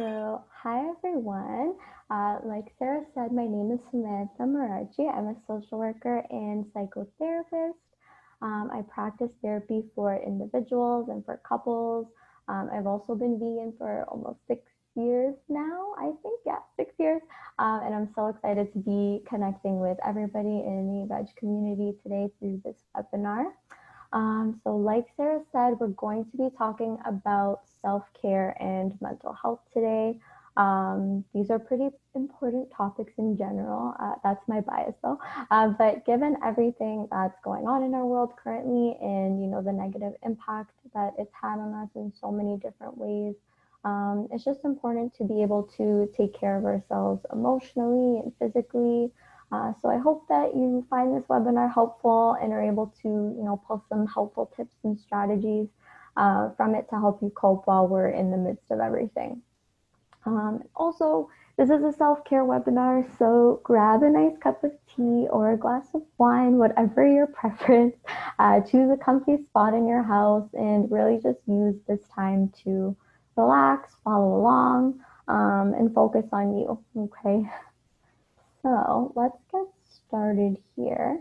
So, hi everyone. Like Sarah said, my name is Samantha Mirarchi. I'm a social worker and psychotherapist. I practice therapy for individuals and for couples. I've also been vegan for almost 6 years now, I think. Yeah, 6 years. And I'm so excited to be connecting with everybody in the veg community today through this webinar. So like Sarah said, we're going to be talking about self-care and mental health today. These are pretty important topics in general. That's my bias though. But given everything that's going on in our world currently and, the negative impact that it's had on us in so many different ways, it's just important to be able to take care of ourselves emotionally and physically. So I hope that you find this webinar helpful and are able to, pull some helpful tips and strategies from it to help you cope while we're in the midst of everything. Also, this is a self-care webinar, so grab a nice cup of tea or a glass of wine, whatever your preference. Choose a comfy spot in your house and really just use this time to relax, follow along, and focus on you, okay? So let's get started here.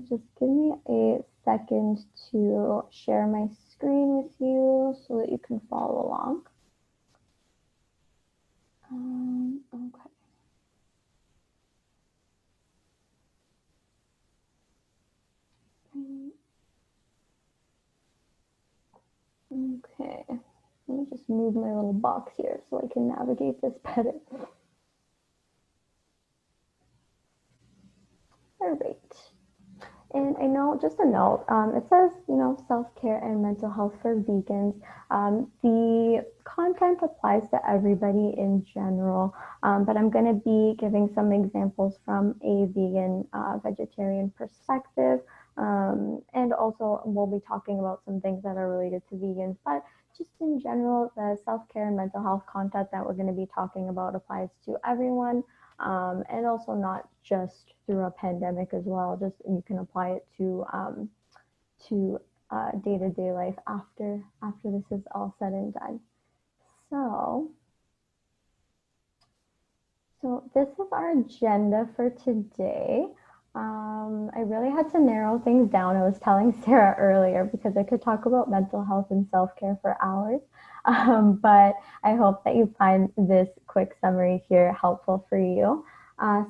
Just give me a second to share my screen with you so that you can follow along. Okay. Okay. Let me just move my little box here so I can navigate this better. All right. And I know, just a note, it says, self-care and mental health for vegans. The content applies to everybody in general, but I'm going to be giving some examples from a vegan, vegetarian perspective. And also we'll be talking about some things that are related to vegans, but just in general, the self-care and mental health content that we're going to be talking about applies to everyone. And also not just through a pandemic as well. Just you can apply it to day-to-day life after this is all said and done. So this is our agenda for today. I really had to narrow things down. I was telling Sarah earlier because I could talk about mental health and self-care for hours. But I hope that you find this quick summary here helpful for you.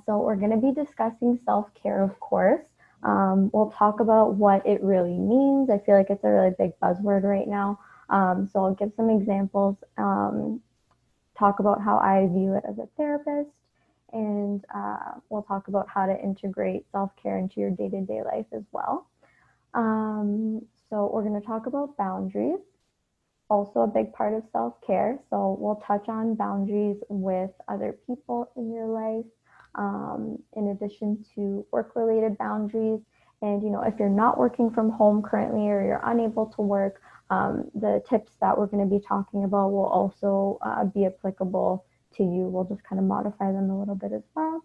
So we're going to be discussing self-care, of course. We'll talk about what it really means. I feel like it's a really big buzzword right now. So I'll give some examples, talk about how I view it as a therapist, and we'll talk about how to integrate self-care into your day-to-day life as well. So we're going to talk about boundaries, also a big part of self-care. So we'll touch on boundaries with other people in your life, in addition to work-related boundaries. And, if you're not working from home currently or you're unable to work, the tips that we're going to be talking about will also be applicable to you. We'll just kind of modify them a little bit as well.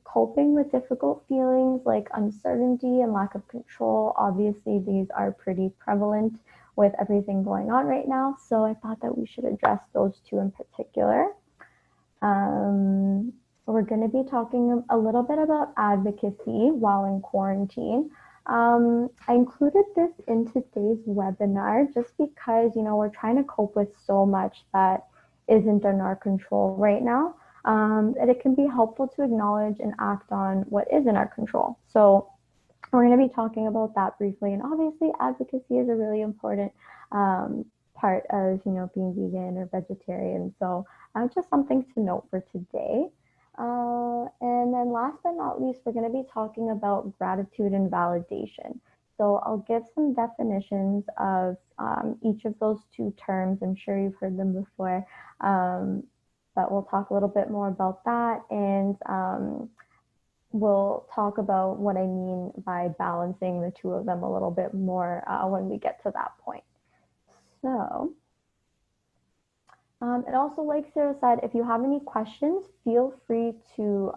Coping with difficult feelings like uncertainty and lack of control. Obviously, these are pretty prevalent with everything going on right now. So I thought that we should address those two in particular. We're going to be talking a little bit about advocacy while in quarantine. I included this in today's webinar just because, we're trying to cope with so much that isn't in our control right now. And it can be helpful to acknowledge and act on what is in our control. So we're going to be talking about that briefly. And obviously, advocacy is a really important part of, being vegan or vegetarian. So just something to note for today. And then last but not least, we're going to be talking about gratitude and validation. So I'll give some definitions of each of those two terms. I'm sure you've heard them before, but we'll talk a little bit more about that. And we'll talk about what I mean by balancing the two of them a little bit more when we get to that point. So, and also, like Sarah said, if you have any questions, feel free to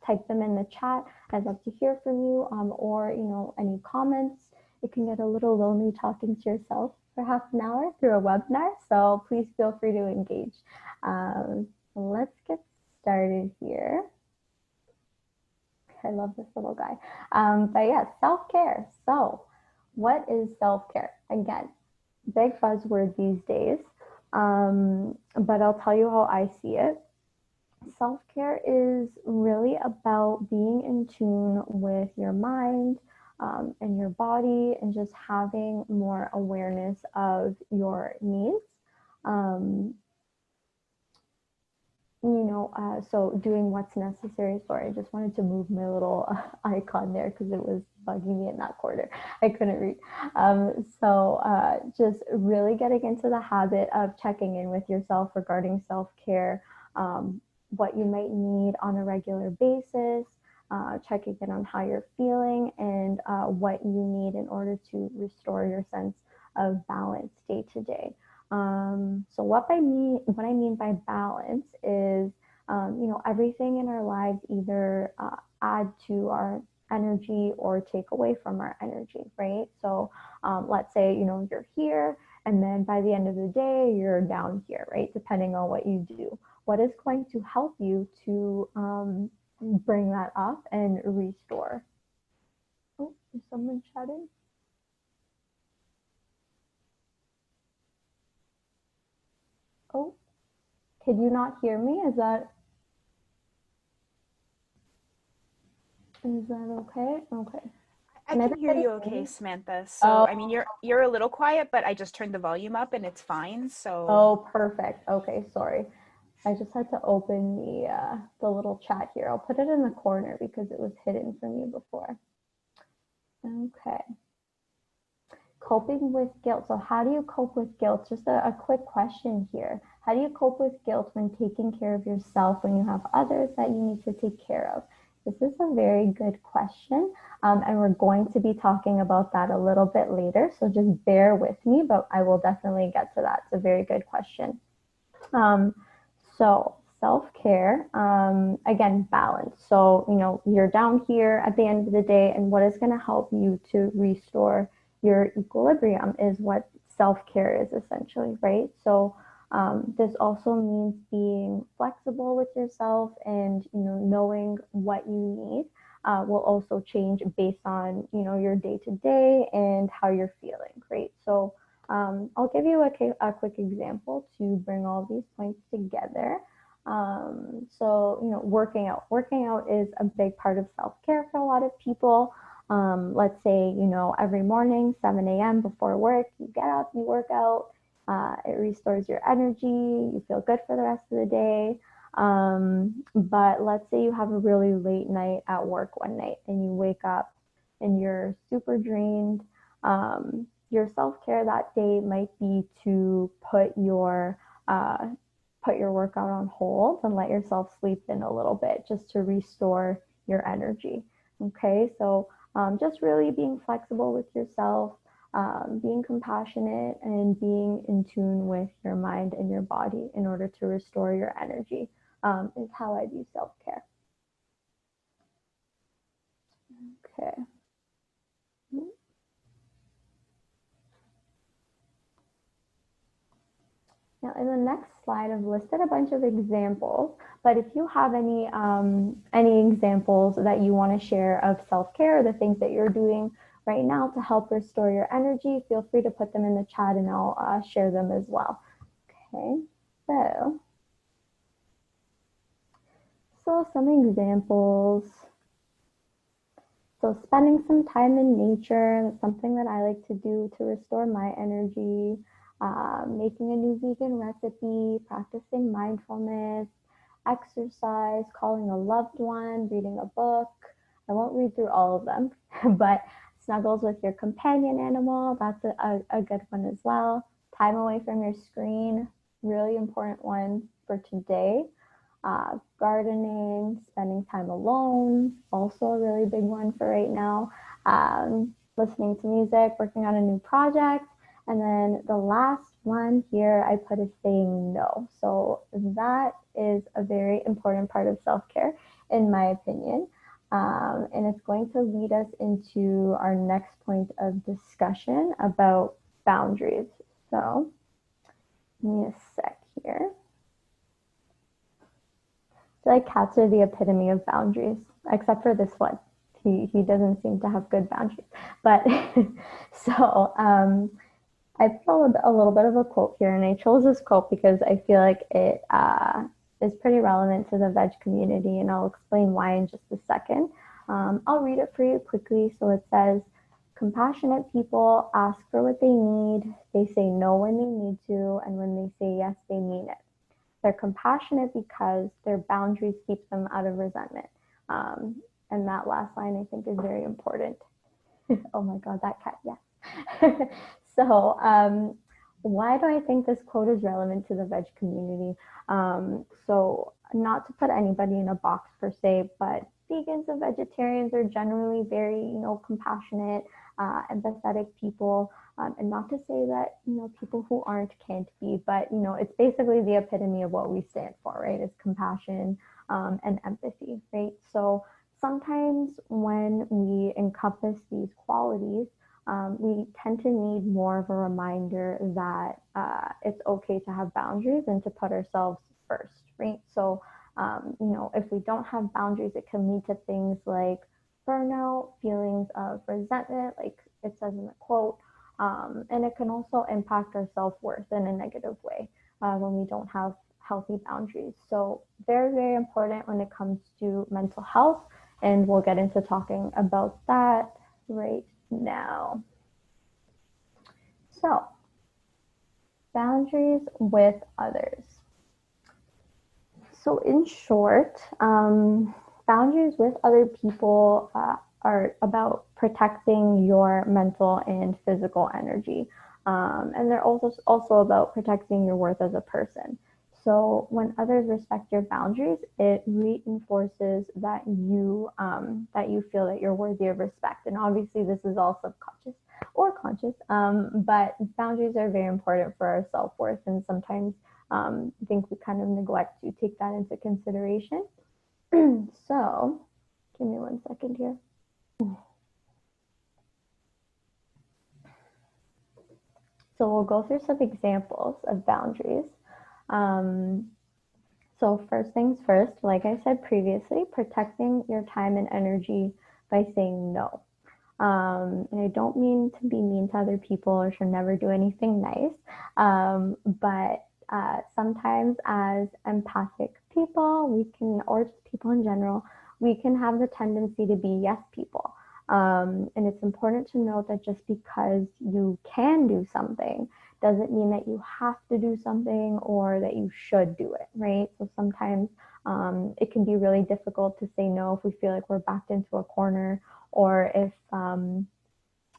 type them in the chat. I'd love to hear from you, or any comments. It can get a little lonely talking to yourself. for half an hour through a webinar, so please feel free to engage. Let's get started here. I love this little guy. But yeah, self-care. So what is self-care? Again, big buzzword these days, but I'll tell you how I see it. Self-care is really about being in tune with your mind and your body, and just having more awareness of your needs. So doing what's necessary. Sorry, I just wanted to move my little icon there because it was bugging me in that corner. I couldn't read. Just really getting into the habit of checking in with yourself regarding self-care, what you might need on a regular basis, checking in on how you're feeling, and what you need in order to restore your sense of balance day to day. So what I mean by balance is, everything in our lives either add to our energy or take away from our energy, right? So let's say, you're here, and then by the end of the day, you're down here, right? Depending on what you do. What is going to help you to bring that up and restore? Oh, is someone chatting? Oh, could you not hear me? Is that okay? Okay. I can hear you okay, Samantha. Oh, So, I mean, you're a little quiet, but I just turned the volume up and it's fine. So, oh, perfect. Okay, sorry. I just had to open the little chat here. I'll put it in the corner because it was hidden from you before. Okay. Coping with guilt. So how do you cope with guilt? Just a quick question here. How do you cope with guilt when taking care of yourself when you have others that you need to take care of? This is a very good question, and we're going to be talking about that a little bit later, so just bear with me, but I will definitely get to that. It's a very good question. So self-care, again, balance. So, you're down here at the end of the day, and what is going to help you to restore your equilibrium is what self-care is essentially, right? So this also means being flexible with yourself, and knowing what you need will also change based on your day-to-day and how you're feeling, right? So I'll give you a quick example to bring all these points together. Working out. Working out is a big part of self-care for a lot of people. Let's say, every morning, 7 a.m. before work, you get up, you work out, it restores your energy, you feel good for the rest of the day. But let's say you have a really late night at work one night, and you wake up and you're super drained. Your self-care that day might be to put your workout on hold and let yourself sleep in a little bit, just to restore your energy. Okay, so just really being flexible with yourself, being compassionate, and being in tune with your mind and your body in order to restore your energy is how I view self-care. Okay. Now, in the next slide, I've listed a bunch of examples, but if you have any examples that you want to share of self-care, the things that you're doing right now to help restore your energy, feel free to put them in the chat, and I'll share them as well. Okay, so some examples. So spending some time in nature, that's something that I like to do to restore my energy. Making a new vegan recipe, practicing mindfulness, exercise, calling a loved one, reading a book. I won't read through all of them, but snuggles with your companion animal, that's a good one as well. Time away from your screen, really important one for today. Gardening, spending time alone, also a really big one for right now. Listening to music, working on a new project. And then the last one here I put is saying no. So that is a very important part of self-care, in my opinion. And it's going to lead us into our next point of discussion about boundaries. So, give me a sec here. So, like, cats are the epitome of boundaries, except for this one. He doesn't seem to have good boundaries. But so I put a little bit of a quote here, and I chose this quote because I feel like it is pretty relevant to the veg community, and I'll explain why in just a second. I'll read it for you quickly. So it says, compassionate people ask for what they need, they say no when they need to, and when they say yes, they mean it. They're compassionate because their boundaries keep them out of resentment. And that last line I think is very important. Oh my God, that cat, yes. So, why do I think this quote is relevant to the veg community? So, not to put anybody in a box per se, but vegans and vegetarians are generally very, compassionate, empathetic people. And not to say that, people who aren't can't be, but, it's basically the epitome of what we stand for, right? It's compassion and empathy, right? So, sometimes when we encompass these qualities, we tend to need more of a reminder that it's okay to have boundaries and to put ourselves first, right? So, if we don't have boundaries, it can lead to things like burnout, feelings of resentment, like it says in the quote, and it can also impact our self-worth in a negative way when we don't have healthy boundaries. So, very, very important when it comes to mental health, and we'll get into talking about that right now. So, boundaries with others. So, in short, boundaries with other people are about protecting your mental and physical energy. And they're also about protecting your worth as a person. So when others respect your boundaries, it reinforces that you feel that you're worthy of respect. And obviously, this is all subconscious or conscious, but boundaries are very important for our self-worth, and sometimes I think we kind of neglect to take that into consideration. So, give me 1 second here. So we'll go through some examples of boundaries. So first things first, like I said previously, protecting your time and energy by saying no. And I don't mean to be mean to other people or to never do anything nice, but sometimes as empathic people, we can, or just people in general, we can have the tendency to be yes people. And it's important to note that just because you can do something doesn't mean that you have to do something or that you should do it, right? So sometimes it can be really difficult to say no if we feel like we're backed into a corner, or if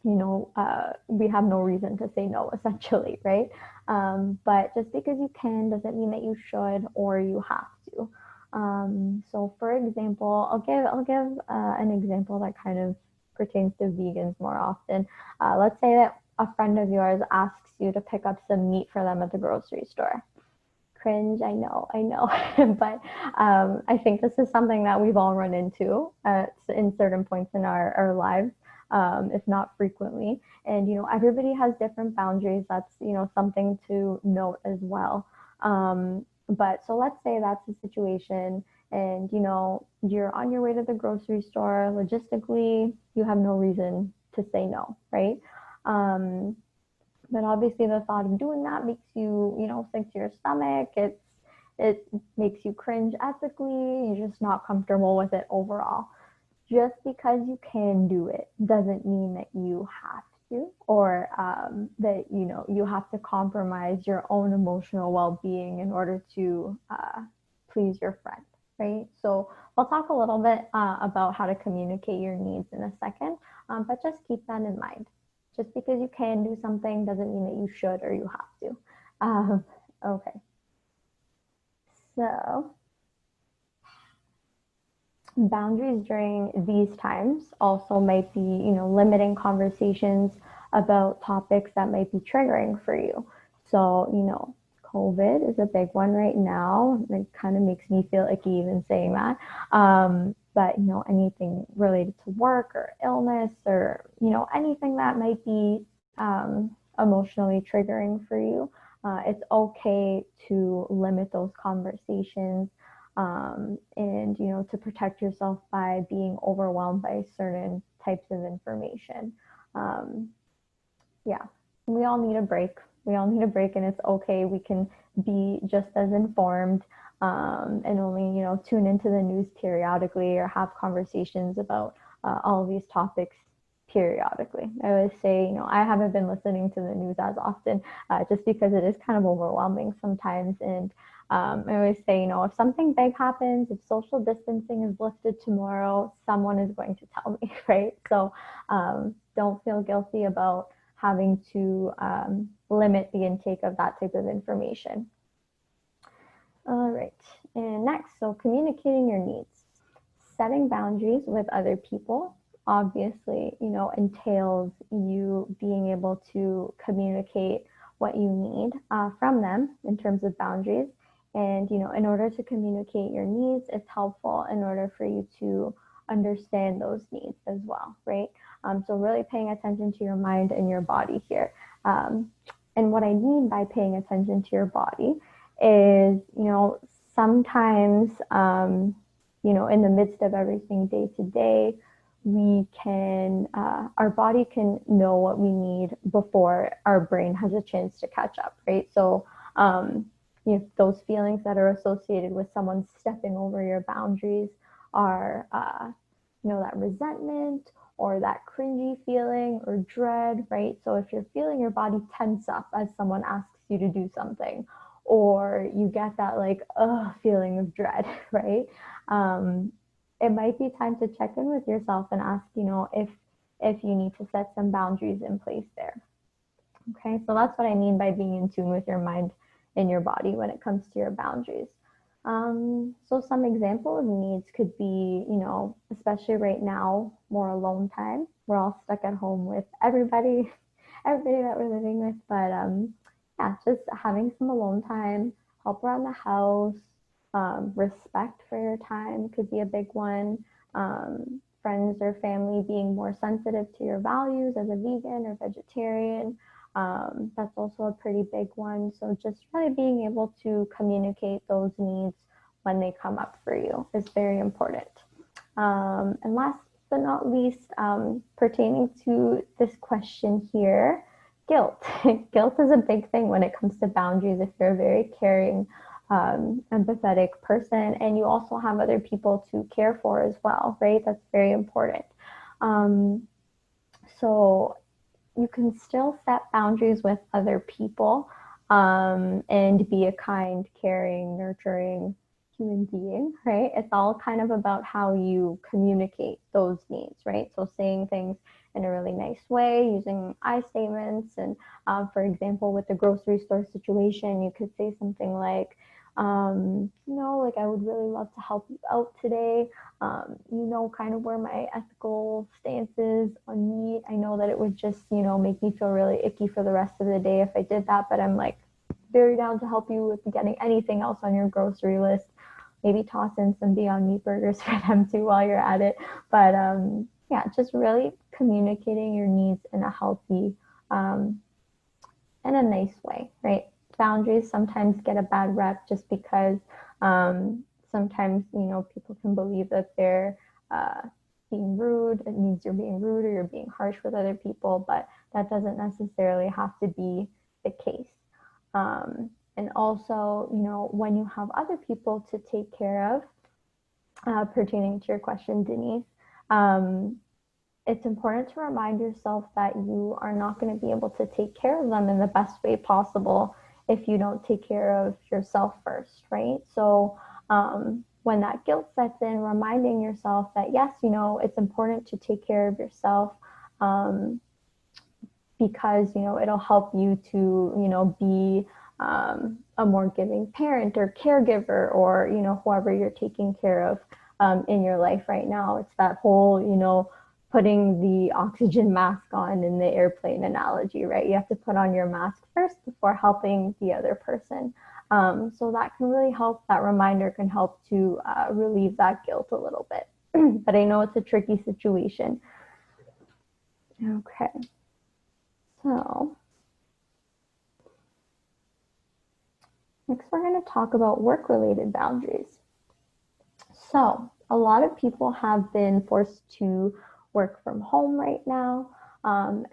we have no reason to say no, essentially, right? But just because you can doesn't mean that you should or you have to. So, for example, I'll give an example that kind of pertains to vegans more often. Let's say that a friend of yours asks you to pick up some meat for them at the grocery store. Cringe, I know, but I think this is something that we've all run into in certain points in our lives, if not frequently. And everybody has different boundaries. That's something to note as well. But so let's say that's the situation, and you're on your way to the grocery store. Logistically, you have no reason to say no, right? But obviously the thought of doing that makes you, sick to your stomach. It makes you cringe ethically. You're just not comfortable with it overall. Just because you can do it doesn't mean that you have to, or that you have to compromise your own emotional well-being in order to please your friend, right? So we'll talk a little bit about how to communicate your needs in a second, but just keep that in mind. Just because you can do something doesn't mean that you should or you have to. Okay. So, boundaries during these times also might be, limiting conversations about topics that might be triggering for you. So, COVID is a big one right now. It kind of makes me feel icky even saying that. But anything related to work or illness, or anything that might be emotionally triggering for you, it's okay to limit those conversations, and to protect yourself by being overwhelmed by certain types of information. Um, yeah, we all need a break. We all need a break, and it's okay. We can be just as informed, and only tune into the news periodically or have conversations about all of these topics periodically. I always say, I haven't been listening to the news as often, just because it is kind of overwhelming sometimes. And I always say, if something big happens, if social distancing is lifted tomorrow, someone is going to tell me, right? So don't feel guilty about having to limit the intake of that type of information. All right, and next, so communicating your needs. Setting boundaries with other people obviously, entails you being able to communicate what you need from them in terms of boundaries. And, in order to communicate your needs, it's helpful in order for you to understand those needs as well, right? So really paying attention to your mind and your body here. And what I mean by paying attention to your body is, sometimes, in the midst of everything day to day, we can, our body can know what we need before our brain has a chance to catch up, right? So, those feelings that are associated with someone stepping over your boundaries are, that resentment or that cringy feeling or dread, right? So if you're feeling your body tense up as someone asks you to do something, or you get that like, feeling of dread, right? It might be time to check in with yourself and ask, if you need to set some boundaries in place there. Okay, so that's what I mean by being in tune with your mind and your body when it comes to your boundaries. So some example of needs could be, especially right now, more alone time. We're all stuck at home with everybody, everybody that we're living with. But yeah, just having some alone time, help around the house, respect for your time could be a big one. Friends or family being more sensitive to your values as a vegan or vegetarian. That's also a pretty big one. So just really being able to communicate those needs when they come up for you is very important. And last but not least, pertaining to this question here, guilt. Guilt is a big thing when it comes to boundaries. If you're a very caring, empathetic person, and you also have other people to care for as well, right? That's very important. So you can still set boundaries with other people, and be a kind, caring, nurturing human being, right? It's all kind of about how you communicate those needs, right? So saying things in a really nice way, using I statements. And for example, with the grocery store situation, you could say something like, like I would really love to help you out today. Kind of where my ethical stance is on meat. I know that it would just, make me feel really icky for the rest of the day if I did that, but I'm like very down to help you with getting anything else on your grocery list. Maybe toss in some Beyond Meat burgers for them too while you're at it. But yeah, just really communicating your needs in a healthy, in a nice way, right? Boundaries sometimes get a bad rep just because sometimes, people can believe that they're being rude. It means you're being rude or you're being harsh with other people, but that doesn't necessarily have to be the case. And also, when you have other people to take care of, pertaining to your question, Denise, it's important to remind yourself that you are not going to be able to take care of them in the best way possible if you don't take care of yourself first, right? So when that guilt sets in, reminding yourself that yes, it's important to take care of yourself, because it'll help you to be a more giving parent or caregiver, or whoever you're taking care of in your life right now. It's that whole putting the oxygen mask on in the airplane analogy, right? You have to put on your mask first before helping the other person. So that can really help. That reminder can help to relieve that guilt a little bit. But I know it's a tricky situation. Okay. So Next, we're going to talk about work-related boundaries. So, a lot of people have been forced to work from home right now,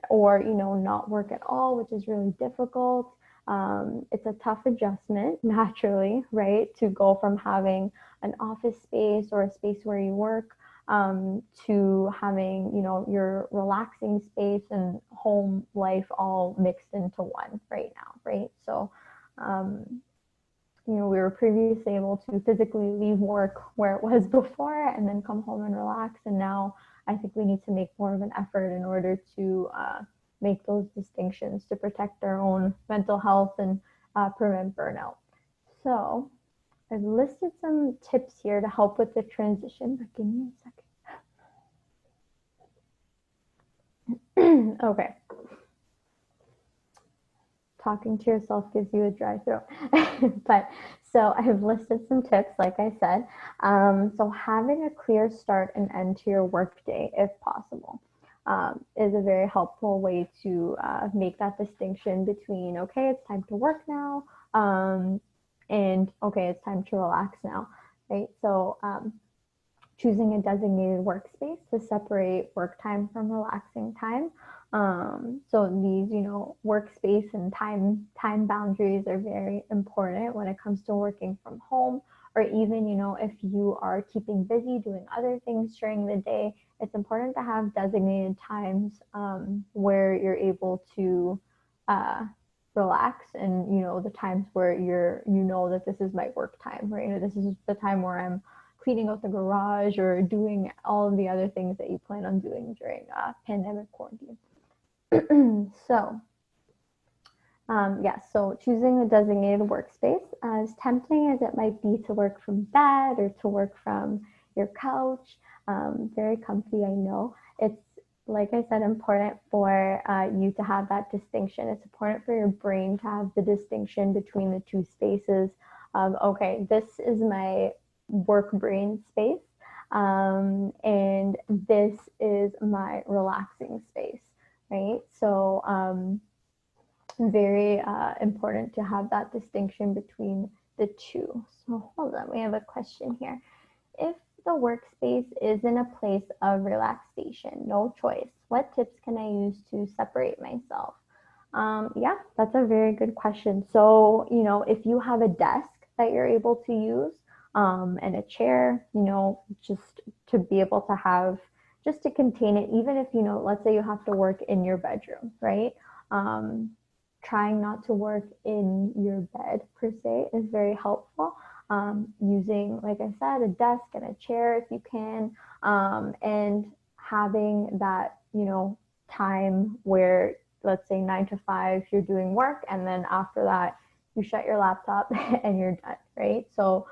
or not work at all, which is really difficult. It's a tough adjustment, naturally, right, to go from having an office space or a space where you work to having your relaxing space and home life all mixed into one right now, right? So um, we were previously able to physically leave work where it was before and then come home and relax. And now I think we need to make more of an effort in order to make those distinctions to protect our own mental health and prevent burnout. So I've listed some tips here to help with the transition, but give me a second. Okay. Talking to yourself gives you a dry throat. But so I have listed some tips, like I said. So having a clear start and end to your workday, if possible, is a very helpful way to make that distinction between, okay, it's time to work now, and okay, it's time to relax now, right? So choosing a designated workspace to separate work time from relaxing time. So these, workspace and time boundaries are very important when it comes to working from home, or even, if you are keeping busy doing other things during the day, it's important to have designated times where you're able to uh, relax, and the times where that this is my work time, right? This is the time where I'm cleaning out the garage or doing all of the other things that you plan on doing during pandemic quarantine. So, yes, so choosing a designated workspace, as tempting as it might be to work from bed or to work from your couch, very comfy, I know. It's, like I said, important for you to have that distinction. It's important for your brain to have the distinction between the two spaces of, okay, this is my work brain space, and this is my relaxing space, right? So, very important to have that distinction between the two. So hold on, we have a question here. If the workspace is in a place of relaxation, no choice, what tips can I use to separate myself? Yeah, that's a very good question. So, if you have a desk that you're able to use, and a chair, just to be able to have, just to contain it, even if, let's say you have to work in your bedroom, right? Um, Trying not to work in your bed per se is very helpful. Using, like I said, a desk and a chair if you can, and having that, time where, let's say 9 to 5, you're doing work, and then after that, you shut your laptop and you're done, right? So,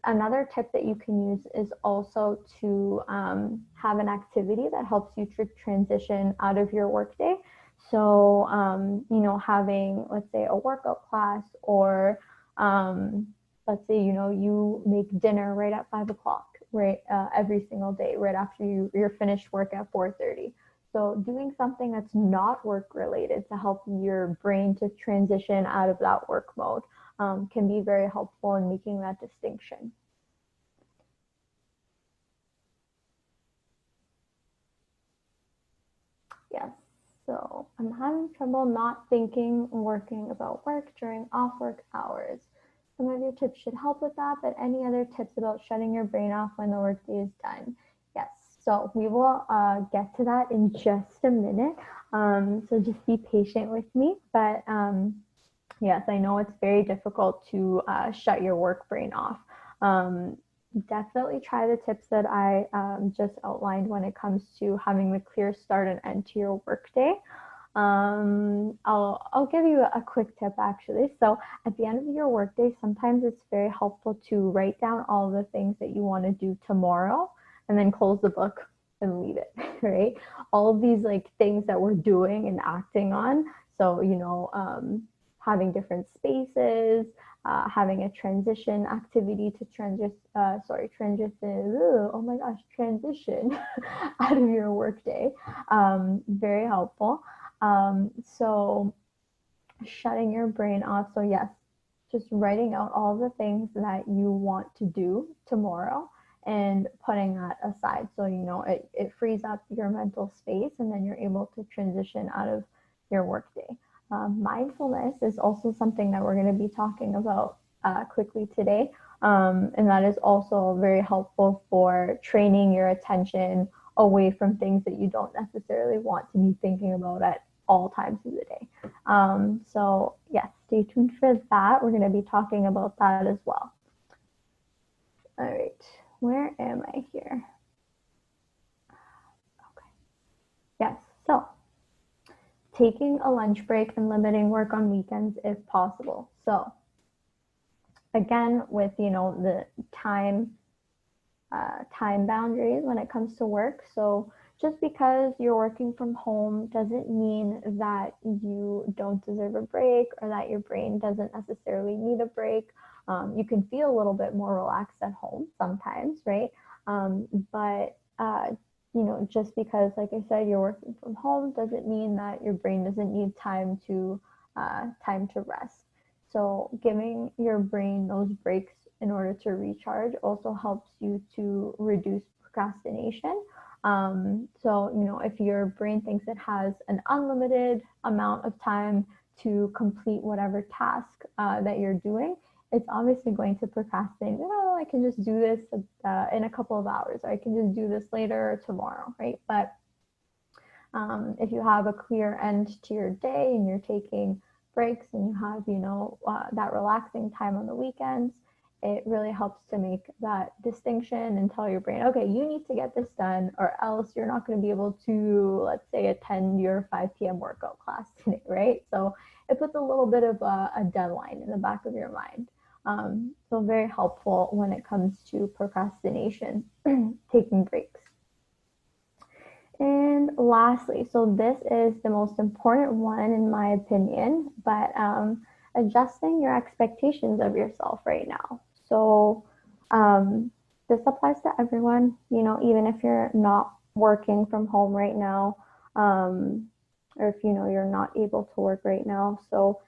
another tip that you can use is also to have an activity that helps you to transition out of your workday. So, having, let's say, a workout class, or let's say, you make dinner right at 5 o'clock, right, every single day, right after you're finished work at 4:30. So doing something that's not work related to help your brain to transition out of that work mode can be very helpful in making that distinction. Yes. So I'm having trouble not thinking and working about work during off work hours. Some of your tips should help with that, but any other tips about shutting your brain off when the workday is done? Yes. So we will get to that in just a minute. So just be patient with me. But yes, I know it's very difficult to shut your work brain off. Um, Definitely try the tips that I just outlined when it comes to having the clear start and end to your workday. I'll give you a quick tip actually. So at the end of your workday, sometimes it's very helpful to write down all the things that you want to do tomorrow, and then close the book and leave it. Right? All of these like things that we're doing and acting on. So having different spaces, having a transition activity to oh my gosh, transition out of your workday. Very helpful. So shutting your brain off. So yes, just writing out all the things that you want to do tomorrow and putting that aside. So, it frees up your mental space and then you're able to transition out of your workday. Mindfulness is also something that we're going to be talking about quickly today. And that is also very helpful for training your attention away from things that you don't necessarily want to be thinking about at all times of the day. So yes, stay tuned for that. We're going to be talking about that as well. All right, where am I here? Okay. Yes, so taking a lunch break and limiting work on weekends if possible. So again, with the time boundaries when it comes to work. So just because you're working from home doesn't mean that you don't deserve a break or that your brain doesn't necessarily need a break. You can feel a little bit more relaxed at home sometimes, right? But just because, like I said, you're working from home doesn't mean that your brain doesn't need time to rest. So giving your brain those breaks in order to recharge also helps you to reduce procrastination. So, if your brain thinks it has an unlimited amount of time to complete whatever task that you're doing, it's obviously going to procrastinate. Oh, I can just do this in a couple of hours, or I can just do this later or tomorrow, right? But if you have a clear end to your day and you're taking breaks and you have, that relaxing time on the weekends, it really helps to make that distinction and tell your brain, okay, you need to get this done or else you're not going to be able to, let's say, attend your 5 p.m. workout class today, right? So it puts a little bit of a deadline in the back of your mind. So very helpful when it comes to procrastination, taking breaks. And lastly, so this is the most important one in my opinion, but adjusting your expectations of yourself right now. So this applies to everyone, even if you're not working from home right now, or if you're not able to work right now. So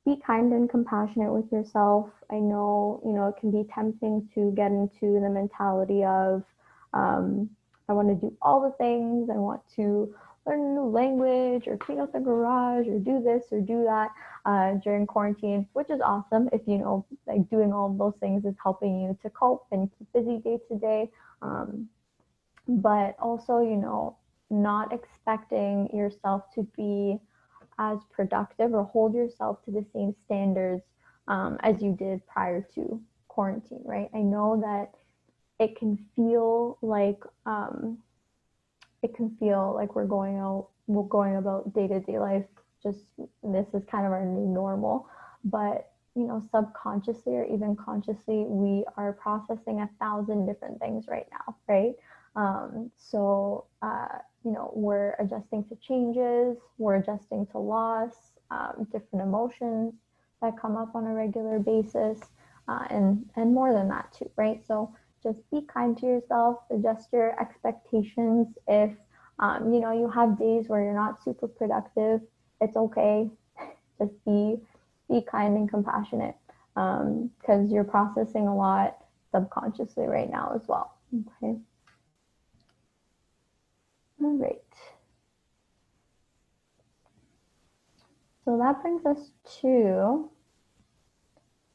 be kind and compassionate with yourself. I know, it can be tempting to get into the mentality of, I want to do all the things. I want to learn a new language or clean out the garage or do this or do that during quarantine, which is awesome if like doing all of those things is helping you to cope and keep busy day to day. But also, not expecting yourself to be as productive or hold yourself to the same standards as you did prior to quarantine, right? I know that it can feel like we're going about day-to-day life, just this is kind of our new normal, but subconsciously or even consciously we are processing 1,000 different things right now, right? So we're adjusting to changes, we're adjusting to loss, different emotions that come up on a regular basis, and more than that too, right? So just be kind to yourself, adjust your expectations. If you have days where you're not super productive, it's okay. Just be kind and compassionate, because you're processing a lot subconsciously right now as well. Okay. All right. So that brings us to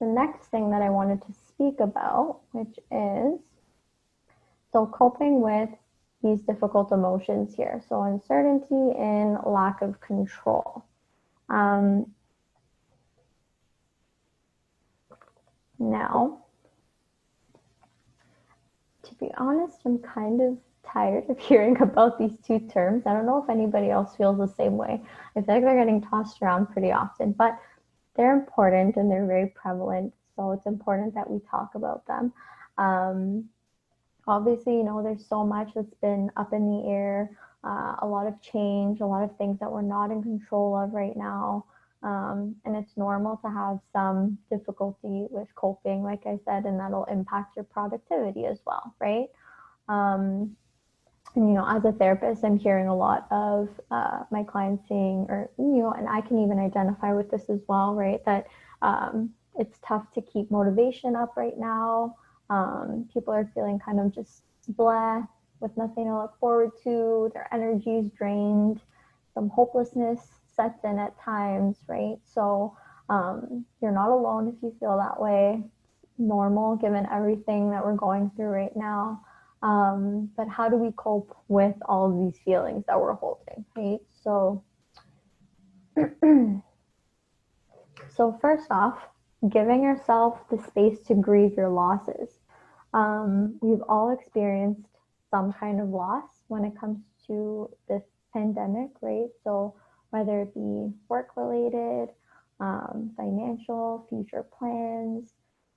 the next thing that I wanted to speak about, which is coping with these difficult emotions here. So uncertainty and lack of control. Now, to be honest, I'm kind of tired of hearing about these two terms. I don't know if anybody else feels the same way. I feel like they're getting tossed around pretty often, but they're important and they're very prevalent. So it's important that we talk about them. Obviously, there's so much that's been up in the air, a lot of change, a lot of things that we're not in control of right now. And it's normal to have some difficulty with coping, like I said, and that'll impact your productivity as well, right? And, as a therapist, I'm hearing a lot of my clients saying, or, and I can even identify with this as well, right? That it's tough to keep motivation up right now. People are feeling kind of just blah, with nothing to look forward to. Their energy is drained. Some hopelessness sets in at times, right? So you're not alone if you feel that way. Normal given everything that we're going through right now. But how do we cope with all of these feelings that we're holding, right? So, so first off, giving yourself the space to grieve your losses. We've all experienced some kind of loss when it comes to this pandemic, right? So whether it be work related, financial, future plans,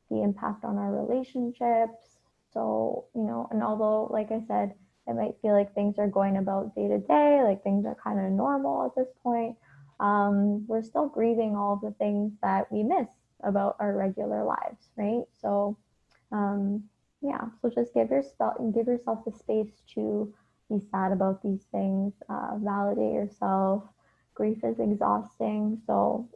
the impact on our relationships. So, and although, like I said, it might feel like things are going about day to day, like things are kind of normal at this point, we're still grieving all of the things that we miss about our regular lives, right? So, um, yeah, so just give yourself the space to be sad about these things, validate yourself. Grief is exhausting, so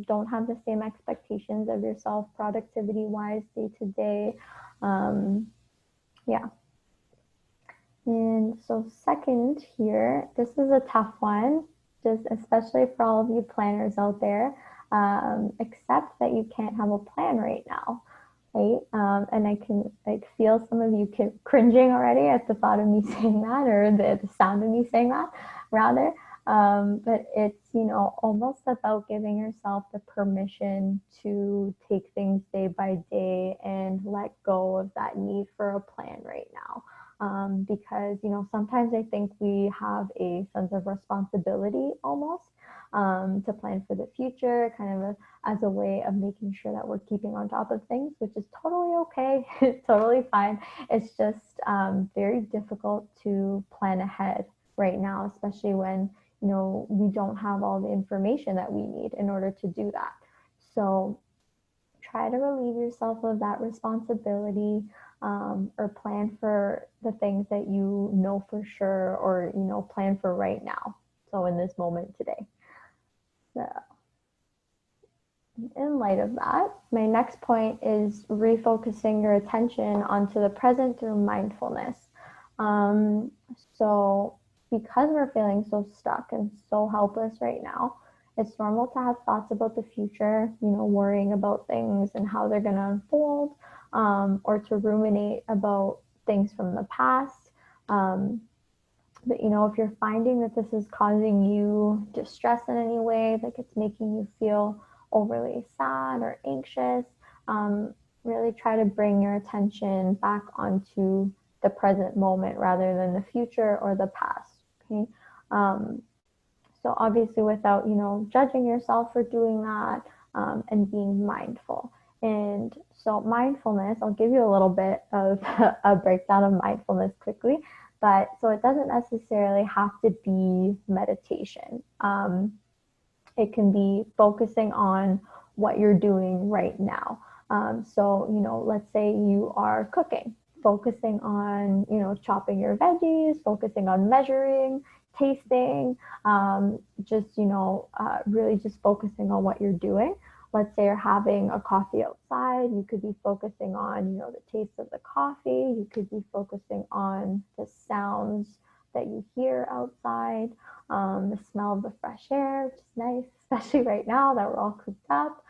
don't have the same expectations of yourself productivity wise day to day. Yeah. And so, second, here, this is a tough one, just especially for all of you planners out there. Accept that you can't have a plan right now, right? And I can like feel some of you cringing already at the thought of me saying that, or the sound of me saying that, rather. But it's, almost about giving yourself the permission to take things day by day and let go of that need for a plan right now. Because, sometimes I think we have a sense of responsibility almost, to plan for the future, kind of as a way of making sure that we're keeping on top of things, which is totally okay, totally fine. It's just very difficult to plan ahead right now, especially when, we don't have all the information that we need in order to do that. So try to relieve yourself of that responsibility, or plan for the things that you know for sure, or plan for right now, so in this moment today. So in light of that, my next point is refocusing your attention onto the present through mindfulness. um, so because we're feeling so stuck and so helpless right now, it's normal to have thoughts about the future, worrying about things and how they're going to unfold, or to ruminate about things from the past. But if you're finding that this is causing you distress in any way, like it's making you feel overly sad or anxious, really try to bring your attention back onto the present moment rather than the future or the past. Okay. So obviously without, judging yourself for doing that, and being mindful. And so mindfulness, I'll give you a little bit of a breakdown of mindfulness quickly, but so it doesn't necessarily have to be meditation. It can be focusing on what you're doing right now. So, let's say you are cooking, focusing on, chopping your veggies, focusing on measuring, tasting, just, really just focusing on what you're doing. Let's say you're having a coffee outside, you could be focusing on, the taste of the coffee. You could be focusing on the sounds that you hear outside, the smell of the fresh air, which is nice, especially right now that we're all cooped up.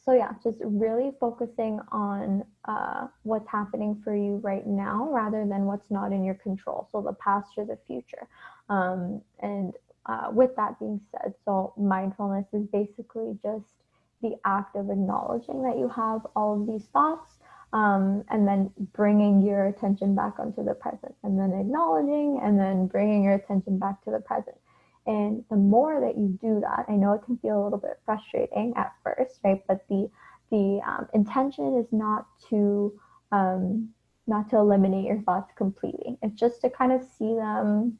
So yeah, just really focusing on what's happening for you right now rather than what's not in your control. So the past or the future. And with that being said, so mindfulness is basically just the act of acknowledging that you have all of these thoughts, and then bringing your attention back onto the present, and then acknowledging, and then bringing your attention back to the present. And the more that you do that, I know it can feel a little bit frustrating at first, right? But the intention is not to eliminate your thoughts completely. It's just to kind of see them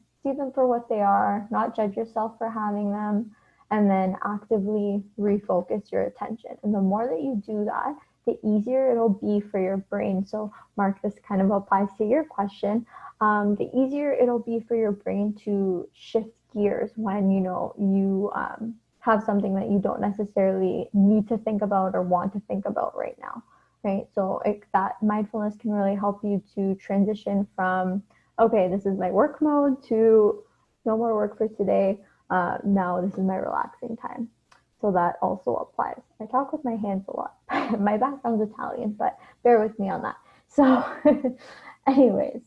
for what they are, not judge yourself for having them, and then actively refocus your attention. And the more that you do that, the easier it'll be for your brain. So, Mark, this kind of applies to your question. The easier it'll be for your brain to shift gears when you have something that you don't necessarily need to think about or want to think about right now, right? So that mindfulness can really help you to transition from, okay, this is my work mode, to no more work for today. Now this is my relaxing time. So that also applies. I talk with my hands a lot. My background's Italian, but bear with me on that. So, anyways,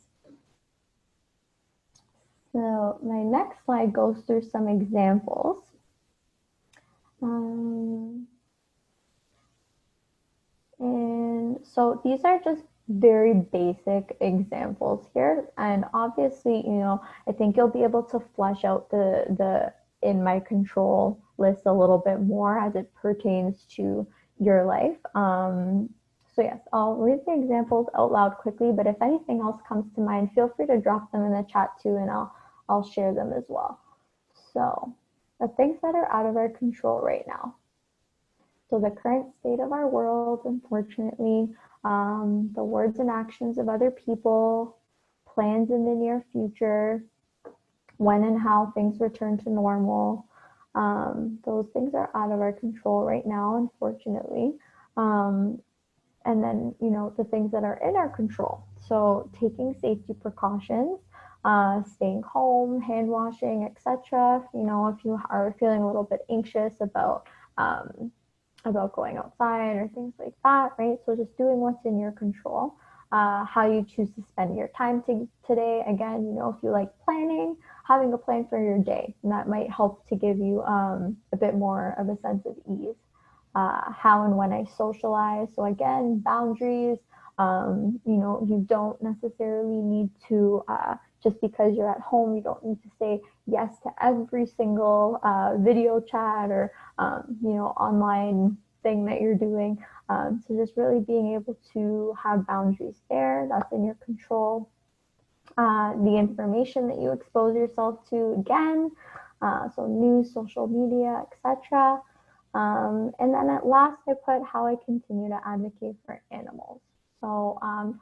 so my next slide goes through some examples. And so these are just very basic examples here. And obviously, I think you'll be able to flesh out the in my control list a little bit more as it pertains to your life. So yes, I'll read the examples out loud quickly, but if anything else comes to mind, feel free to drop them in the chat too, and I'll share them as well. So the things that are out of our control right now. So the current state of our world, unfortunately, the words and actions of other people, plans in the near future, when and how things return to normal. Those things are out of our control right now, unfortunately. And then, the things that are in our control. So taking safety precautions, staying home, hand washing, etc. If you are feeling a little bit anxious about going outside or things like that, right? So just doing what's in your control. How you choose to spend your time today. Again, if you like planning, having a plan for your day, and that might help to give you a bit more of a sense of ease. How and when I socialize. So again, boundaries. You don't necessarily need to, just because you're at home, you don't need to say yes to every single video chat or, online thing that you're doing. So just really being able to have boundaries there, that's in your control. The information that you expose yourself to, again, so news, social media, etc. And then at last, I put how I continue to advocate for animals. So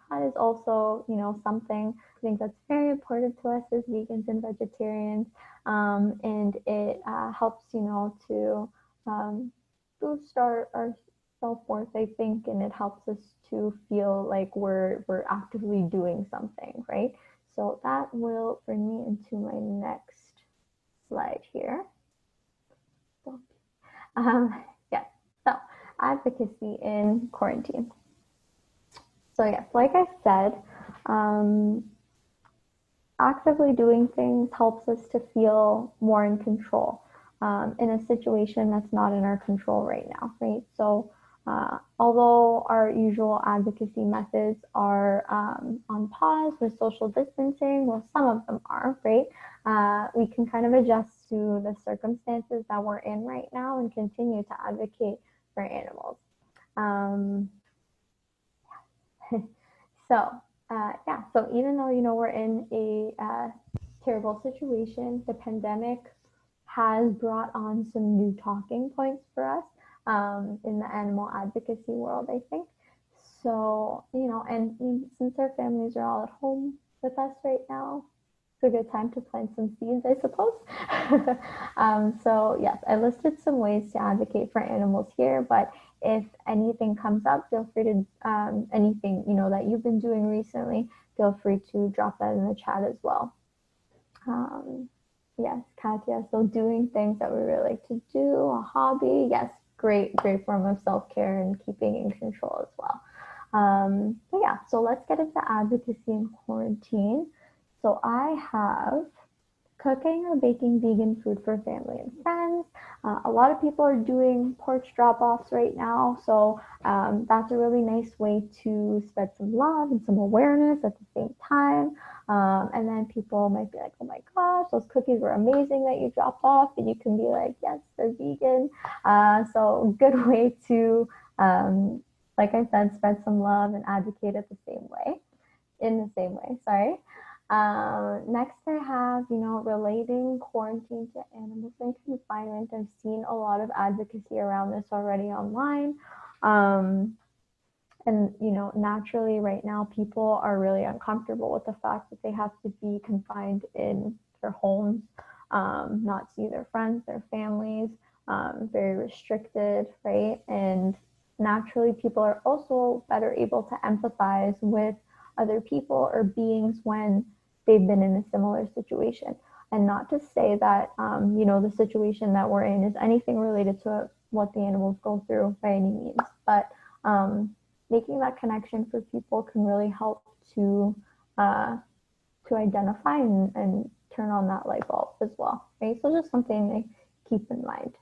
that is also, something I think that's very important to us as vegans and vegetarians, and it helps, to boost our self-worth, I think, and it helps us to feel like we're actively doing something, right? So that will bring me into my next slide here. Yes, so advocacy in quarantine. So yes, like I said, actively doing things helps us to feel more in control in a situation that's not in our control right now, right? So although our usual advocacy methods are on pause with social distancing, well, some of them are, right? We can kind of adjust to the circumstances that we're in right now and continue to advocate for animals. So so even though, we're in a terrible situation, the pandemic has brought on some new talking points for us in the animal advocacy world, I think. So, and since our families are all at home with us right now, it's a good time to plant some seeds, I suppose. So yes, I listed some ways to advocate for animals here, but if anything comes up, feel free to, anything, that you've been doing recently, feel free to drop that in the chat as well. Yes, Katya, so doing things that we really like to do, a hobby, yes, great form of self-care and keeping in control as well. But yeah, so let's get into advocacy in quarantine. So I have cooking or baking vegan food for family and friends. A lot of people are doing porch drop-offs right now, so that's a really nice way to spread some love and some awareness at the same time. And then people might be like, oh my gosh, those cookies were amazing that you dropped off, and you can be like, yes, they're vegan. So good way to, like I said, spread some love and advocate in the same way, sorry. Next I have, relating quarantine to animals in confinement. I've seen a lot of advocacy around this already online. And, naturally right now people are really uncomfortable with the fact that they have to be confined in their homes, not see their friends, their families. very restricted, right? And naturally, people are also better able to empathize with other people or beings when they've been in a similar situation. And not to say that, the situation that we're in is anything related to what the animals go through by any means, but um, making that connection for people can really help uh, to identify and turn on that light bulb as well, right? So just something to keep in mind.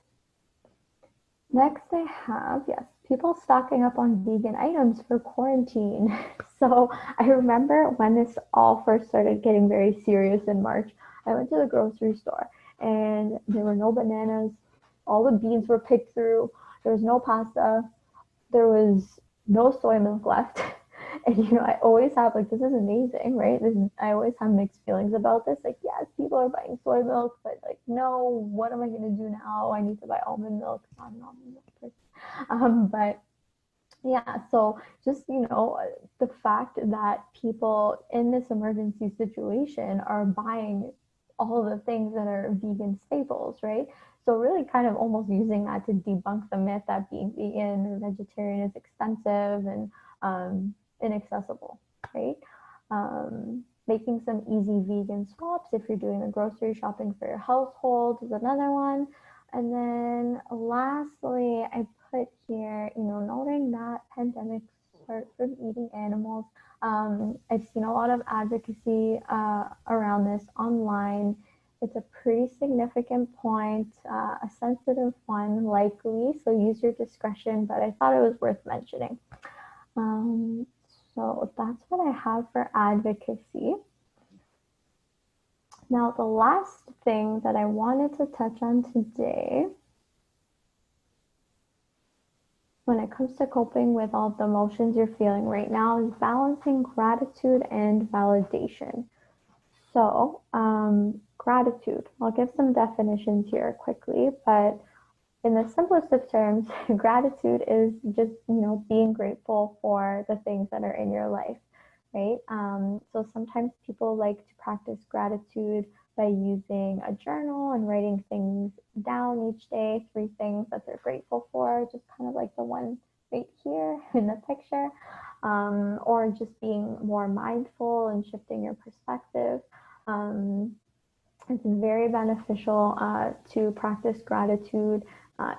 Next, I have, yes, people stocking up on vegan items for quarantine. So I remember when this all first started getting very serious in March, I went to the grocery store and there were no bananas. All the beans were picked through. There was no pasta. There was no soy milk left. And I always have like, this is amazing, right? I always have mixed feelings about this. Like, yes, people are buying soy milk, but like, no, what am I gonna do now? I need to buy almond milk. I'm not an almond milk person. But yeah, so just the fact that people in this emergency situation are buying all the things that are vegan staples, right? So really kind of almost using that to debunk the myth that being vegan or vegetarian is expensive and inaccessible, right? Making some easy vegan swaps if you're doing the grocery shopping for your household is another one. And then lastly, I put here, noting that pandemics start from eating animals. I've seen a lot of advocacy around this online. It's a pretty significant point, a sensitive one, likely, so use your discretion, but I thought it was worth mentioning. Um, so that's what I have for advocacy. Now, the last thing that I wanted to touch on today when it comes to coping with all the emotions you're feeling right now is balancing gratitude and validation. So, gratitude, I'll give some definitions here quickly, but in the simplest of terms, gratitude is just, being grateful for the things that are in your life, right? So sometimes people like to practice gratitude by using a journal and writing things down each day, 3 things that they're grateful for, just kind of like the one right here in the picture, or just being more mindful and shifting your perspective. Um, it's very beneficial to practice gratitude.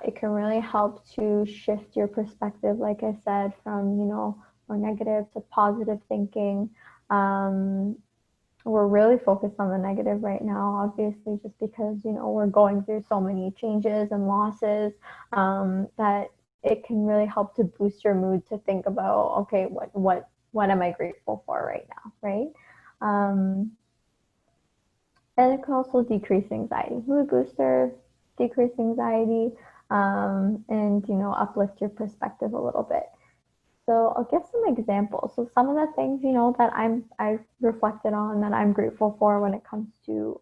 It can really help to shift your perspective, like I said, from more negative to positive thinking. Um, we're really focused on the negative right now, obviously, just because we're going through so many changes and losses, that it can really help to boost your mood to think about, okay, what am I grateful for right now, right? Um, and it can also decrease anxiety. Mood booster, decrease anxiety, and uplift your perspective a little bit. So I'll give some examples. So some of the things that I've reflected on that I'm grateful for when it comes to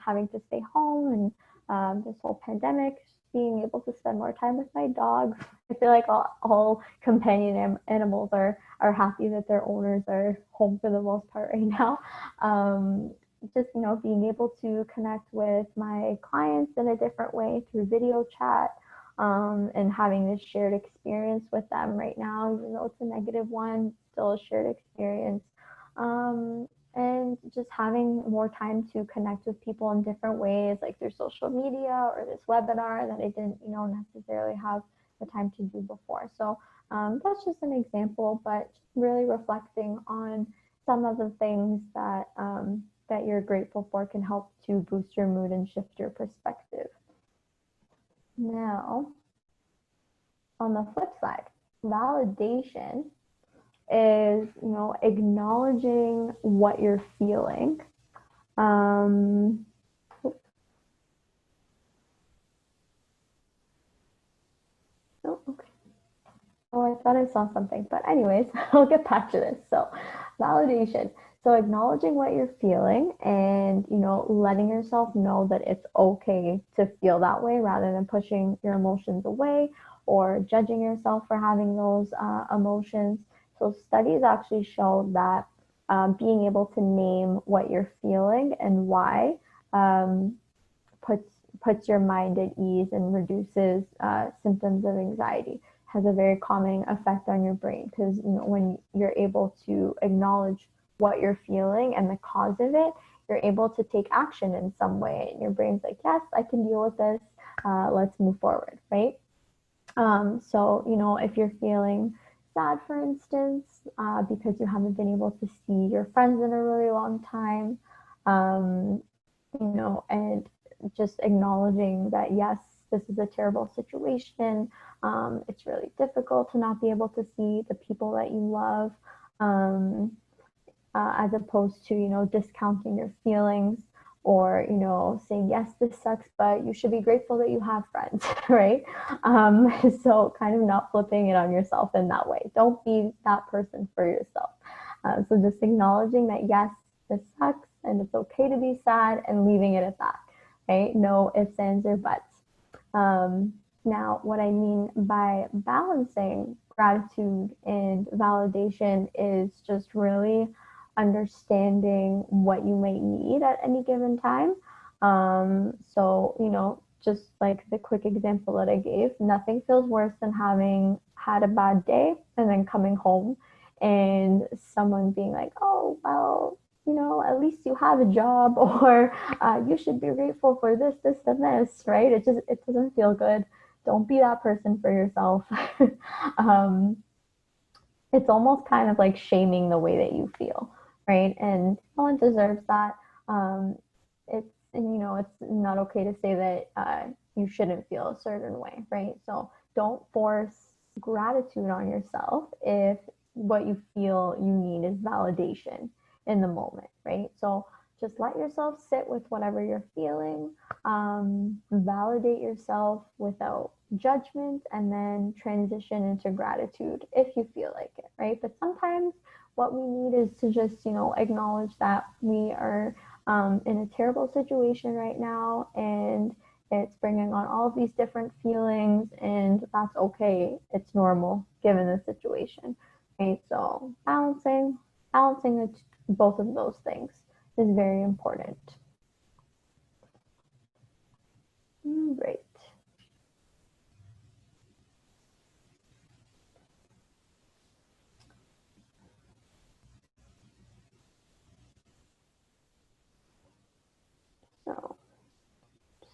having to stay home and this whole pandemic, being able to spend more time with my dogs. I feel like all companion animals are happy that their owners are home for the most part right now. Just being able to connect with my clients in a different way through video chat, and having this shared experience with them right now, even though it's a negative one, still a shared experience. And just having more time to connect with people in different ways, like through social media or this webinar that I didn't, necessarily have the time to do before. So that's just an example, but really reflecting on some of the things that you're grateful for can help to boost your mood and shift your perspective. Now, on the flip side, validation is, acknowledging what you're feeling. Um, oh, okay. Oh, I thought I saw something, but anyways, I'll get back to this. So, validation. So, acknowledging what you're feeling and, letting yourself know that it's okay to feel that way rather than pushing your emotions away or judging yourself for having those emotions. So, studies actually show that being able to name what you're feeling and why, um, puts puts your mind at ease and reduces symptoms of anxiety. Has a very calming effect on your brain, because when you're able to acknowledge what you're feeling and the cause of it, you're able to take action in some way, and your brain's like, yes, I can deal with this. Let's move forward, right? So, if you're feeling sad, for instance, because you haven't been able to see your friends in a really long time, um, and just acknowledging that, yes, this is a terrible situation. It's really difficult to not be able to see the people that you love, as opposed to, discounting your feelings, or, saying, yes, this sucks, but you should be grateful that you have friends, right? So kind of not flipping it on yourself in that way. Don't be that person for yourself. So just acknowledging that, yes, this sucks and it's okay to be sad, and leaving it at that, right? No ifs, ands, or buts. Now, what I mean by balancing gratitude and validation is just really understanding what you might need at any given time. So, just like the quick example that I gave, nothing feels worse than having had a bad day and then coming home and someone being like, oh, well, at least you have a job, or you should be grateful for this, this, and this, right? It doesn't feel good. Don't be that person for yourself. um, it's almost kind of like shaming the way that you feel, right? And no one deserves that. It's it's not okay to say that you shouldn't feel a certain way, right? So don't force gratitude on yourself if what you feel you need is validation in the moment, right? So just let yourself sit with whatever you're feeling, validate yourself without judgment, and then transition into gratitude if you feel like it, right? But sometimes what we need is to just, acknowledge that we are in a terrible situation right now, and it's bringing on all of these different feelings, and that's okay. It's normal given the situation, right? So balancing both of those things is very important. Great.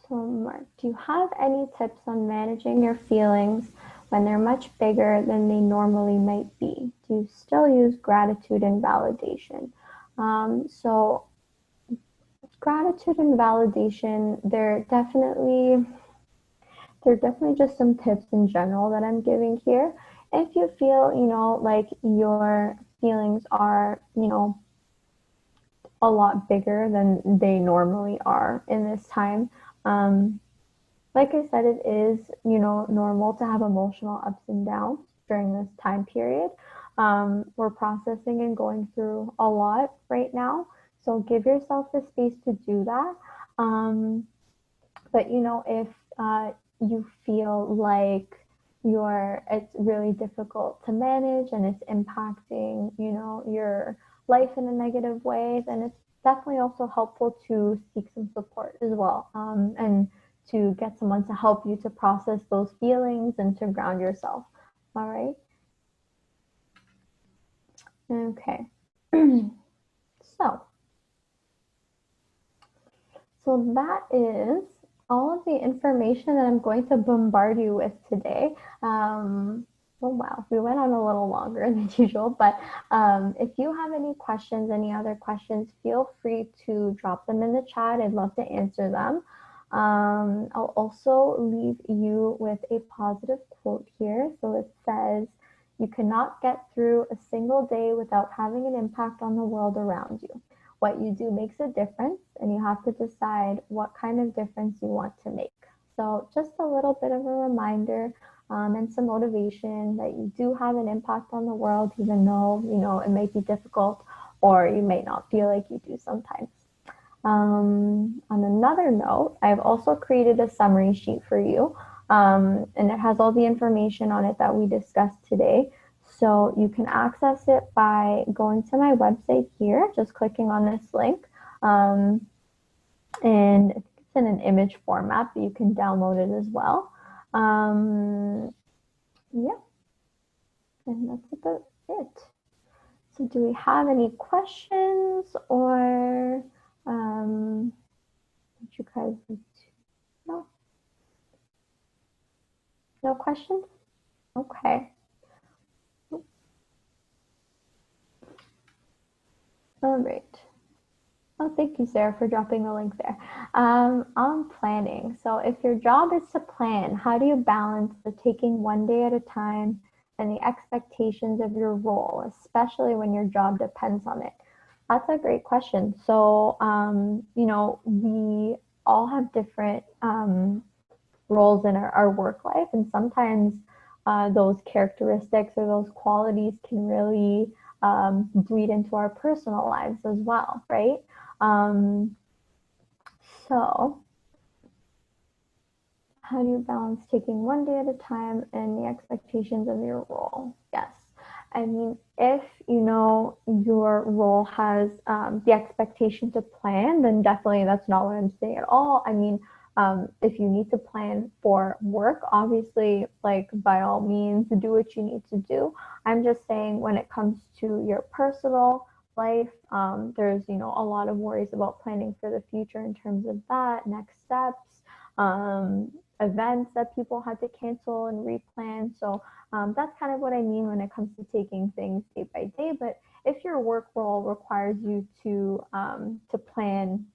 So, Mark, do you have any tips on managing your feelings when they're much bigger than they normally might be? Do you still use gratitude and validation? So gratitude and validation, they're definitely just some tips in general that I'm giving here. If you feel, like your feelings are, a lot bigger than they normally are in this time, like I said, it is, normal to have emotional ups and downs during this time period. We're processing and going through a lot right now. So give yourself the space to do that. But if you feel like it's really difficult to manage and it's impacting, your life in a negative way, then it's definitely also helpful to seek some support as well, and to get someone to help you to process those feelings and to ground yourself. All right. Okay. so So that is all of the information that I'm going to bombard you with today. Oh wow, we went on a little longer than usual, but if you have any other questions, feel free to drop them in the chat. I'd love to answer them. I'll also leave you with a positive quote here. So it says, you cannot get through a single day without having an impact on the world around you. What you do makes a difference, and you have to decide what kind of difference you want to make. So just a little bit of a reminder, and some motivation that you do have an impact on the world, even though, it may be difficult, or you may not feel like you do sometimes. On another note, I've also created a summary sheet for you, and it has all the information on it that we discussed today. So you can access it by going to my website here, just clicking on this link. And it in an image format, but you can download it as well. Yeah, and that's about it. So do we have any questions, or would you guys like to? No? No questions? Okay. All right. Oh, thank you, Sarah, for dropping the link there. On planning. So if your job is to plan, how do you balance the taking one day at a time and the expectations of your role, especially when your job depends on it? That's a great question. So, we all have different roles in our work life, and sometimes those characteristics or those qualities can really bleed into our personal lives as well, right? Um, so, how do you balance taking one day at a time and the expectations of your role? Yes. I mean, if you know your role has the expectation to plan, then definitely that's not what I'm saying at all. I mean, if you need to plan for work, obviously, like by all means, do what you need to do. I'm just saying when it comes to your personal life, there's a lot of worries about planning for the future in terms of that, next steps, events that people had to cancel and replan. So that's kind of what I mean when it comes to taking things day by day. But if your work role requires you to plan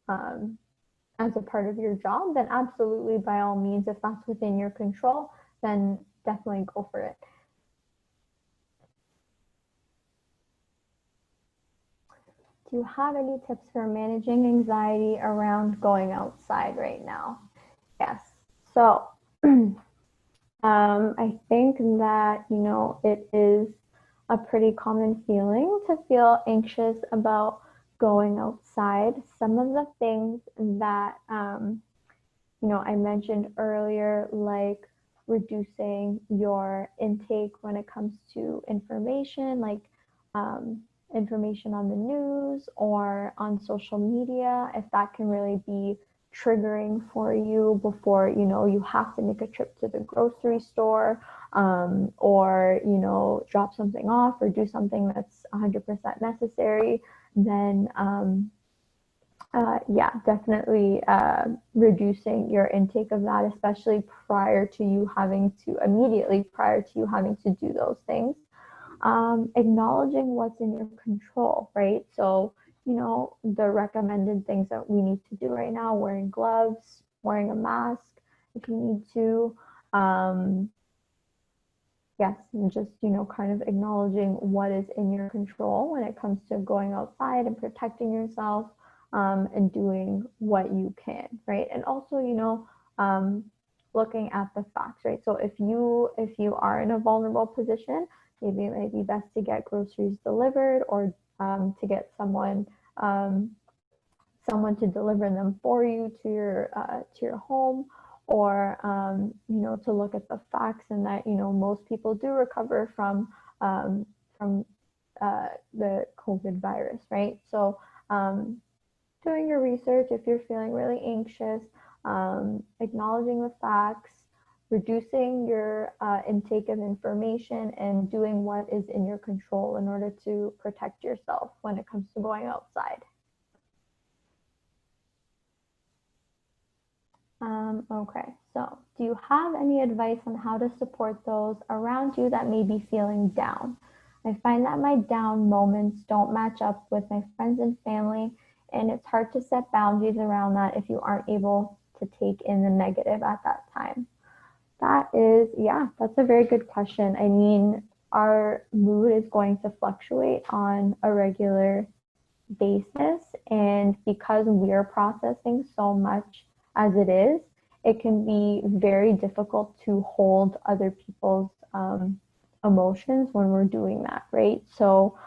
as a part of your job, then absolutely, by all means, if that's within your control, then definitely go for it. Do you have any tips for managing anxiety around going outside right now? Yes. So I think that, it is a pretty common feeling to feel anxious about going outside. Some of the things that, I mentioned earlier, like reducing your intake when it comes to information, like information on the news or on social media, if that can really be triggering for you before you have to make a trip to the grocery store, or drop something off or do something that's 100% necessary, then yeah, definitely reducing your intake of that, especially immediately prior to you having to do those things. Acknowledging what's in your control, right? So, the recommended things that we need to do right now: wearing gloves, wearing a mask if you need to. Yes, and just, kind of acknowledging what is in your control when it comes to going outside and protecting yourself, and doing what you can, right? And also, looking at the facts, right? So if you are in a vulnerable position, maybe it might be best to get groceries delivered, or to get someone to deliver them for you to your home, or to look at the facts, and that most people do recover from the COVID virus, right? So doing your research if you're feeling really anxious, acknowledging the facts, reducing your intake of information, and doing what is in your control in order to protect yourself when it comes to going outside. Okay, so do you have any advice on how to support those around you that may be feeling down? I find that my down moments don't match up with my friends and family, and it's hard to set boundaries around that if you aren't able to take in the negative at that time. That's a very good question. I mean, our mood is going to fluctuate on a regular basis, and because we're processing so much as it is, it can be very difficult to hold other people's emotions when we're doing that, right? So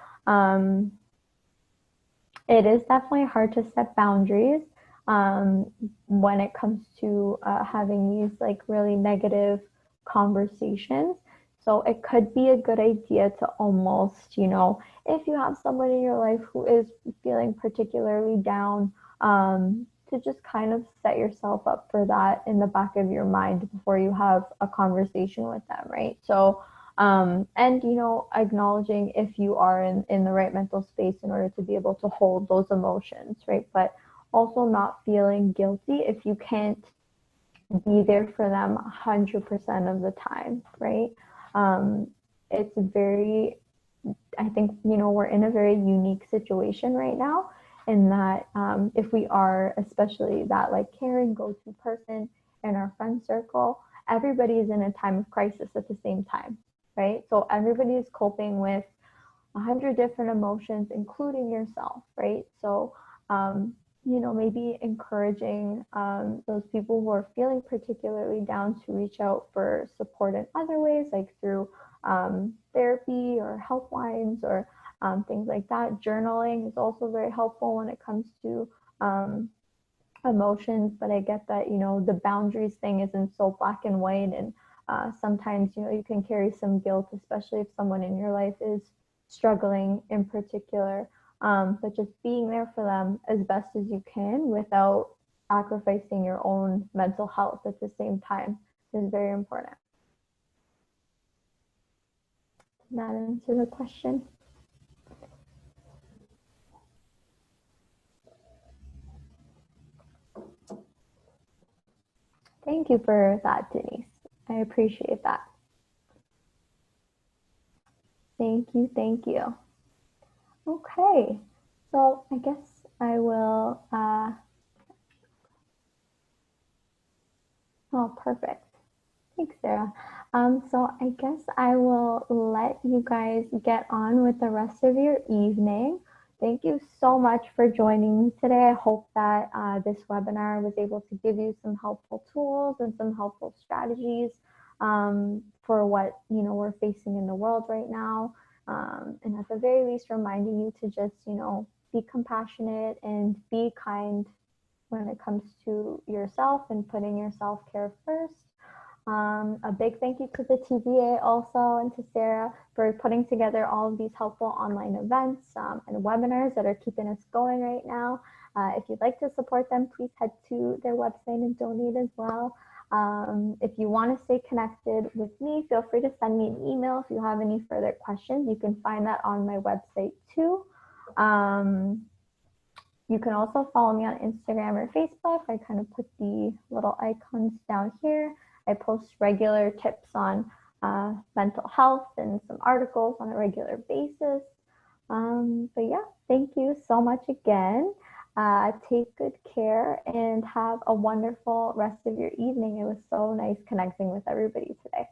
it is definitely hard to set boundaries when it comes to having these like really negative conversations. So it could be a good idea to almost, if you have someone in your life who is feeling particularly down, to just kind of set yourself up for that in the back of your mind before you have a conversation with them, right? So, and acknowledging if you are in the right mental space in order to be able to hold those emotions, right? But also not feeling guilty if you can't be there for them 100% of the time, right? Um, it's very, I think, we're in a very unique situation right now in that if we are, especially that like caring go to person in our friend circle, everybody is in a time of crisis at the same time, right? So everybody is coping with 100 different emotions, including yourself, right? So, maybe encouraging those people who are feeling particularly down to reach out for support in other ways, like through therapy or helplines or things like that. Journaling is also very helpful when it comes to emotions, but I get that, the boundaries thing isn't so black and white. And sometimes, you can carry some guilt, especially if someone in your life is struggling in particular. But just being there for them as best as you can without sacrificing your own mental health at the same time is very important. Did that answer the question? Thank you for that, Denise. I appreciate that. Thank you. Thank you. Okay. So I guess I will. Oh, perfect. Thanks, Sarah. So I guess I will let you guys get on with the rest of your evening. Thank you so much for joining me today. I hope that this webinar was able to give you some helpful tools and some helpful strategies for what we're facing in the world right now. And at the very least, reminding you to just be compassionate and be kind when it comes to yourself and putting your self-care first. A big thank you to the TVA also and to Sarah for putting together all of these helpful online events and webinars that are keeping us going right now. If you'd like to support them, please head to their website and donate as well. If you want to stay connected with me, feel free to send me an email if you have any further questions. You can find that on my website too. You can also follow me on Instagram or Facebook. I kind of put the little icons down here. I post regular tips on mental health and some articles on a regular basis. But yeah, thank you so much again. Take good care and have a wonderful rest of your evening. It was so nice connecting with everybody today.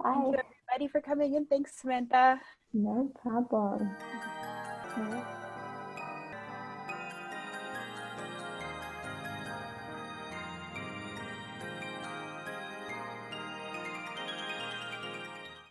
Bye. Thank you, everybody, for coming in. Thanks, Samantha. No problem. All right.